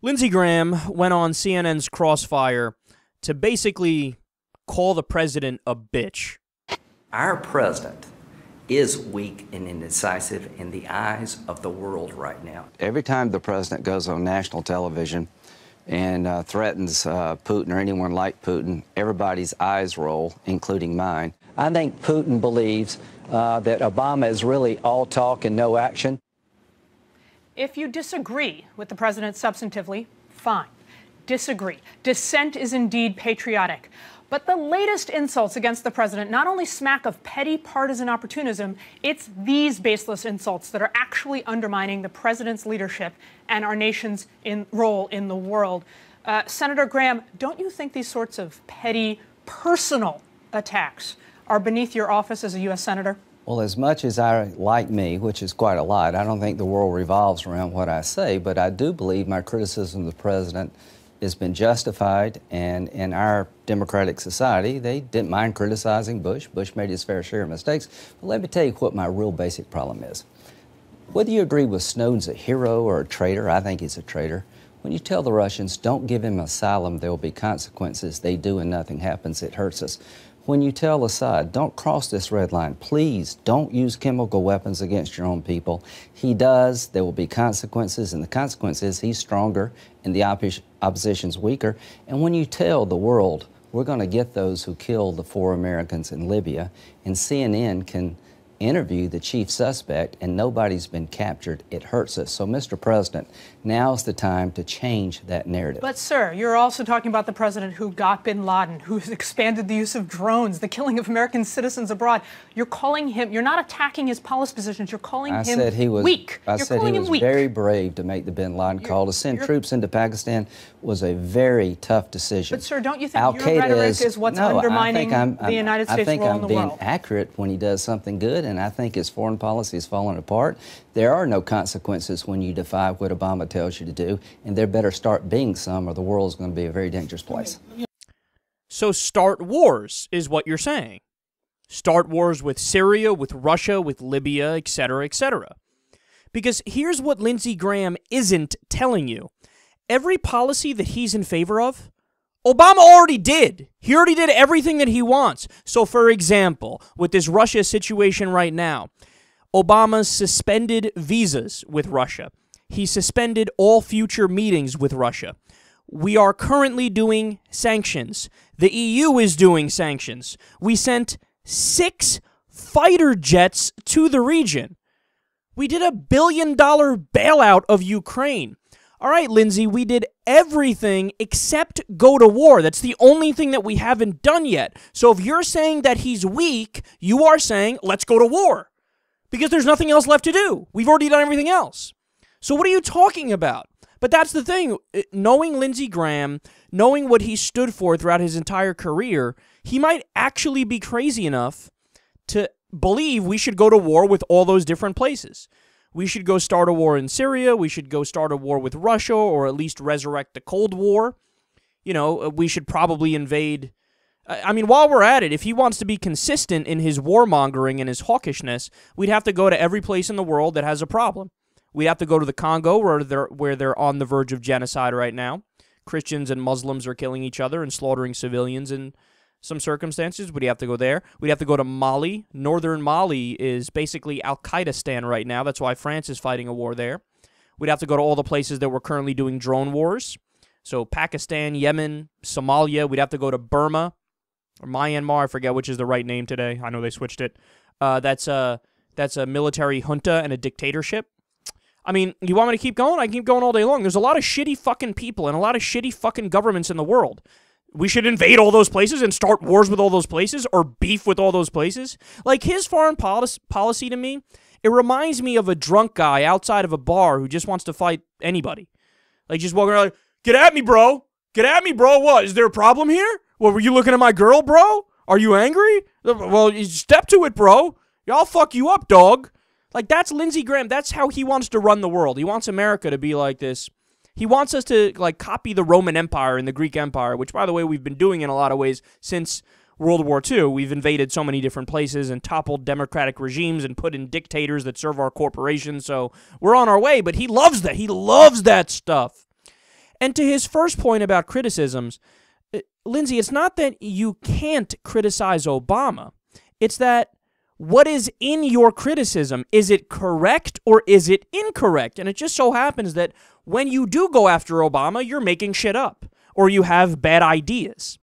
Lindsey Graham went on CNN's Crossfire to basically call the president a bitch. Our president is weak and indecisive in the eyes of the world right now. Every time the president goes on national television and threatens Putin or anyone like Putin, everybody's eyes roll, including mine. I think Putin believes that Obama is really all talk and no action. If you disagree with the president substantively, fine. Disagree. Dissent is indeed patriotic. But the latest insults against the president not only smack of petty partisan opportunism, it's these baseless insults that are actually undermining the president's leadership and our nation's role in the world. Senator Graham, don't you think these sorts of petty personal attacks are beneath your office as a U.S. Senator? Well, as much as I like me, which is quite a lot, I don't think the world revolves around what I say, but I do believe my criticism of the president has been justified, and in our democratic society, they didn't mind criticizing Bush. Bush made his fair share of mistakes. But let me tell you what my real basic problem is. Whether you agree with Snowden's a hero or a traitor, I think he's a traitor. When you tell the Russians, don't give him asylum, there will be consequences, they do and nothing happens, it hurts us. When you tell Assad, don't cross this red line, please don't use chemical weapons against your own people, he does, there will be consequences, and the consequence is he's stronger and the opposition's weaker. And when you tell the world, we're going to get those who killed the 4 Americans in Libya, and CNN can interview the chief suspect and nobody's been captured, it hurts us. So, Mr. President, now's the time to change that narrative. But, sir, you're also talking about the president who got bin Laden, who's expanded the use of drones, the killing of American citizens abroad. You're calling him, you're not attacking his policy positions, you're calling him weak. I said he was very brave to make the bin Laden call. To send troops into Pakistan was a very tough decision. But, sir, don't you think your rhetoric is what's undermining the United States role in the world? I think I'm being accurate when he does something good, and I think his foreign policy is falling apart. There are no consequences when you defy what Obama tells you to do, and there better start being some, or the world is going to be a very dangerous place. So start wars is what you're saying. Start wars with Syria, with Russia, with Libya, etc., etc. Because here's what Lindsey Graham isn't telling you. Every policy that he's in favor of, Obama already did. He already did everything that he wants. So, for example, with this Russia situation right now, Obama suspended visas with Russia. He suspended all future meetings with Russia. We are currently doing sanctions. The EU is doing sanctions. We sent 6 fighter jets to the region. We did a $1 billion bailout of Ukraine. All right, Lindsey, we did everything except go to war. That's the only thing that we haven't done yet. So if you're saying that he's weak, you are saying, let's go to war. Because there's nothing else left to do. We've already done everything else. So what are you talking about? But that's the thing. Knowing Lindsey Graham, knowing what he stood for throughout his entire career, he might actually be crazy enough to believe we should go to war with all those different places. We should go start a war in Syria. We should go start a war with Russia, or at least resurrect the Cold War. You know, we should probably invade. I mean, while we're at it, if he wants to be consistent in his warmongering and his hawkishness, we'd have to go to every place in the world that has a problem. We'd have to go to the Congo, where they're on the verge of genocide right now. Christians and Muslims are killing each other and slaughtering civilians in some circumstances. We'd have to go there. We'd have to go to Mali. Northern Mali is basically Al-Qaeda-stan right now. That's why France is fighting a war there. We'd have to go to all the places that we're currently doing drone wars. So Pakistan, Yemen, Somalia. We'd have to go to Burma or Myanmar. I forget which is the right name today. I know they switched it. That's a military junta and a dictatorship. I mean, you want me to keep going? I can keep going all day long. There's a lot of shitty fucking people and a lot of shitty fucking governments in the world. We should invade all those places and start wars with all those places, or beef with all those places. Like, his foreign policy to me, it reminds me of a drunk guy outside of a bar who just wants to fight anybody. Like, just walking around like, get at me, bro. Get at me, bro. What? Is there a problem here? What, were you looking at my girl, bro? Are you angry? Well, you step to it, bro. I'll fuck you up, dog. Like, that's Lindsey Graham. That's how he wants to run the world. He wants America to be like this. He wants us to, like, copy the Roman Empire and the Greek Empire, which, by the way, we've been doing in a lot of ways since World War II. We've invaded so many different places and toppled democratic regimes and put in dictators that serve our corporations. So we're on our way, but he loves that. He loves that stuff. And to his first point about criticisms, Lindsey, it's not that you can't criticize Obama. It's that what is in your criticism, is it correct or is it incorrect? And it just so happens that when you do go after Obama, you're making shit up or you have bad ideas.